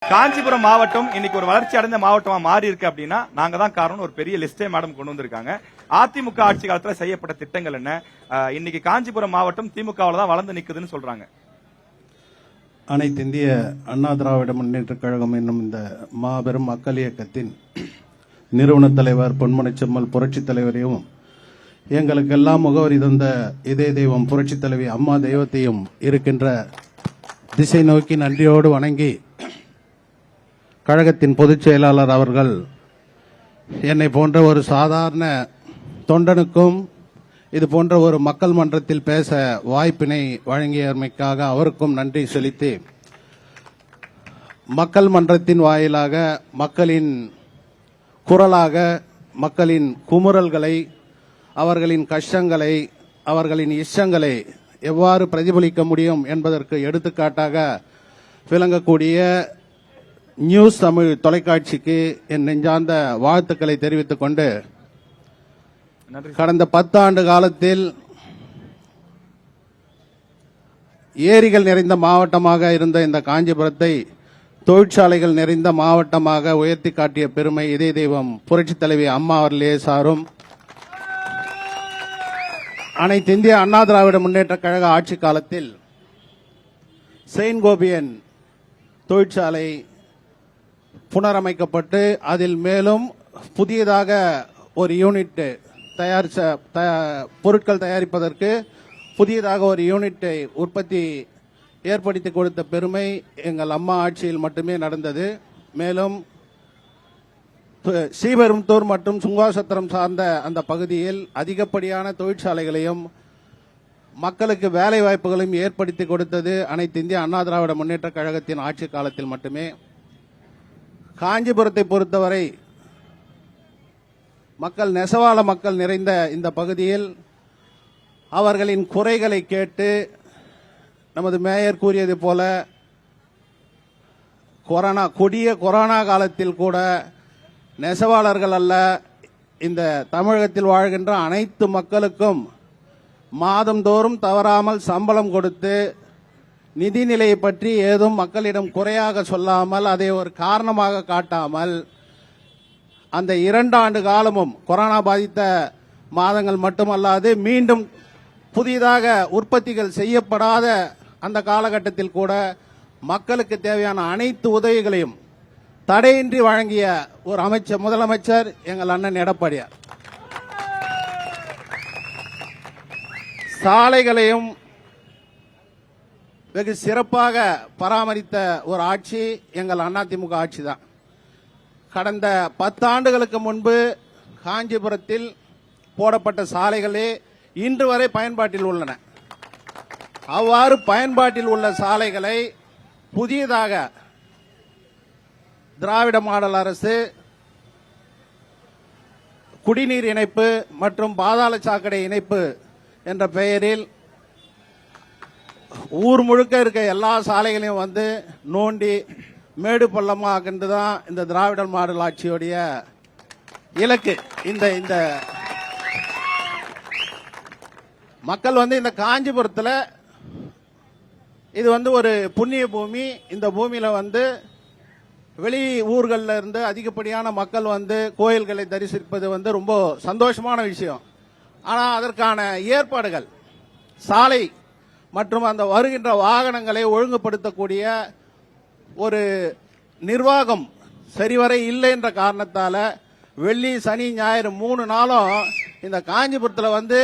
காஞ்சிபுரம் மாவட்டம் இன்னைக்கு ஒரு வளர்ச்சி அடைந்த மாவட்டமா மாறி இருக்கு அப்படின்னா நாங்க தான் காரணம். ஒரு பெரிய லிஸ்டே மேடம் கொண்டு வந்திருக்காங்க. அதிமுக ஆட்சி காலத்துல செய்யப்பட்ட திட்டங்கள் என்ன, இன்னைக்கு காஞ்சிபுரம் மாவட்டம் திமுகவில் தான் வளர்ந்து நிக்குதுன்னு சொல்றாங்க. அனைத்து இந்திய அண்ணா திராவிட முன்னேற்ற கழகம் என்னும் இந்த மாபெரும் மக்கள் இயக்கத்தின் நிறுவன தலைவர் பொன்மனை செம்மல் புரட்சி தலைவரையும் எங்களுக்கெல்லாம் முகவரி தந்த இதய தெய்வம் புரட்சி தலைவி அம்மா தெய்வத்தையும் இருக்கின்ற திசை நோக்கி நன்றியோடு வணங்கி, கழகத்தின் பொதுச் செயலாளர் அவர்கள் என்னை போன்ற ஒரு சாதாரண தொண்டனுக்கும் இது போன்ற ஒரு மக்கள் மன்றத்தில் பேச வாய்ப்பினை வழங்கியமைக்காக அவருக்கும் நன்றி செலுத்தி, மக்கள் மன்றத்தின் வாயிலாக மக்களின் குரலாக மக்களின் குமுறல்களை, அவர்களின் கஷ்டங்களை, அவர்களின் இஷ்டங்களை எவ்வாறு பிரதிபலிக்க முடியும் என்பதற்கு எடுத்துக்காட்டாக விளங்கக்கூடிய நியூஸ் தமிழ் தொலைக்காட்சிக்கு என் நெஞ்சார்ந்த வாழ்த்துக்களை தெரிவித்துக் கொண்டு, கடந்த 10 ஆண்டு காலத்தில் ஏரிகள் நிறைந்த மாவட்டமாக இருந்த இந்த காஞ்சிபுரத்தை தொழிற்சாலைகள் நிறைந்த மாவட்டமாக உயர்த்தி காட்டிய பெருமை இதய தெய்வம் புரட்சி தலைவி அம்மா அவர்களே சாரும். அனைத்து இந்திய அண்ணா திராவிட முன்னேற்ற கழக ஆட்சி காலத்தில் செயின்ட் கோபியன் தொழிற்சாலை புனரமைக்கப்பட்டு அதில் மேலும் புதியதாக ஒரு யூனிட் பொருட்கள் தயாரிப்பதற்கு புதியதாக ஒரு யூனிட்டை உற்பத்தி ஏற்படுத்தி கொடுத்த பெருமை எங்கள் அம்மா ஆட்சியில் மட்டுமே நடந்தது. மேலும் ஸ்ரீபெரும்புதூர் மற்றும் சுங்காசத்திரம் சார்ந்த அந்த பகுதியில் அதிகப்படியான தொழிற்சாலைகளையும் மக்களுக்கு வேலை வாய்ப்புகளையும் ஏற்படுத்தி கொடுத்தது அனைத்து இந்திய அண்ணா திராவிட முன்னேற்ற கழகத்தின் ஆட்சி காலத்தில் மட்டுமே. காஞ்சிபுரத்தை பொறுத்தவரை மக்கள் நெசவாள மக்கள் நிறைந்த இந்த பகுதியில் அவர்களின் குறைகளை கேட்டு, நமது மேயர் கூறியது போல கொடிய கொரோனா காலத்தில் கூட நெசவாளர்கள் அல்ல, இந்த தமிழகத்தில் வாழ்கின்ற அனைத்து மக்களுக்கும் மாதந்தோறும் தவறாமல் சம்பளம் கொடுத்து, நிதிநிலையை பற்றி ஏதும் மக்களிடம் குறையாக சொல்லாமல், அதை ஒரு காரணமாக காட்டாமல், அந்த 2 ஆண்டு காலமும் கொரோனா பாதித்த மாதங்கள் மட்டுமல்லாது மீண்டும் புதிதாக உற்பத்திகள் செய்யப்படாத அந்த காலகட்டத்தில் கூட மக்களுக்கு தேவையான அனைத்து உதவிகளையும் தடையின்றி வழங்கிய ஒரு முதலமைச்சர் எங்கள் அண்ணன் எடப்பாடியார். சாலைகளையும் வெகு சிறப்பாக பராமரித்த ஒரு ஆட்சி எங்கள் அதிமுக ஆட்சி தான். கடந்த 10 ஆண்டுகளுக்கு முன்பு காஞ்சிபுரத்தில் போடப்பட்ட சாலைகளே இன்று வரை பயன்பாட்டில் உள்ளன. அவ்வாறு பயன்பாட்டில் உள்ள சாலைகளை புதியதாக திராவிட மாடல் அரசு குடிநீர் இணைப்பு மற்றும் பாதாள சாக்கடை இணைப்பு என்ற பெயரில் ஊர் முழுக்க இருக்க எல்லா சாலைகளையும் வந்து நோண்டி மேடு பள்ளமாக்கிட்டு தான் இந்த திராவிட மாடல் ஆட்சியுடைய இலக்கு. இந்த மக்கள் வந்து இந்த காஞ்சிபுரத்தில் இது வந்து ஒரு புண்ணிய பூமி. இந்த பூமியில வந்து வெளி ஊர்களில் இருந்து அதிகப்படியான மக்கள் வந்து கோயில்களை தரிசிப்பது வந்து ரொம்ப சந்தோஷமான விஷயம். ஆனால் அதற்கான ஏற்பாடுகள், சாலை மற்றும் அந்த வருகின்ற வாகனங்களை ஒழுங்குபடுத்தக்கூடிய ஒரு நிர்வாகம் சரிவரை இல்லை என்ற காரணத்தால வெள்ளி சனி ஞாயிறு 3 நாளும் இந்த காஞ்சிபுரத்தில் வந்து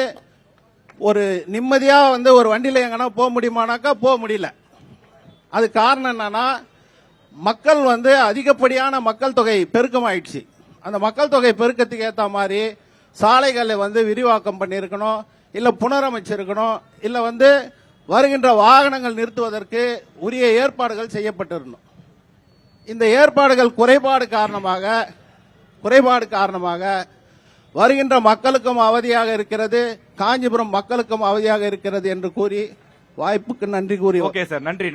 ஒரு நிம்மதியா வந்து ஒரு வண்டியில எங்கன்னா போக முடியுமானாக்கா போக முடியல. அது காரணம் என்னன்னா, மக்கள் வந்து அதிகப்படியான மக்கள் தொகை பெருக்கம் ஆயிடுச்சு. அந்த மக்கள் தொகை பெருக்கத்துக்கு ஏற்ற மாதிரி சாலைகளை வந்து விரிவாக்கம் பண்ணியிருக்கணும், இல்ல புனரமைச்சிருக்கணும், இல்ல வந்து வருகின்ற வாகனங்கள் நிறுத்துவதற்கு உரிய ஏற்பாடுகள் செய்யப்பட்டிருந்தோம். இந்த ஏற்பாடுகள் குறைபாடு காரணமாக வருகின்ற மக்களுக்கும் அவதியாக இருக்கிறது, காஞ்சிபுரம் மக்களுக்கும் அவதியாக இருக்கிறது என்று கூறி வாய்ப்புக்கு நன்றி கூறி. ஓகே சார், நன்றி.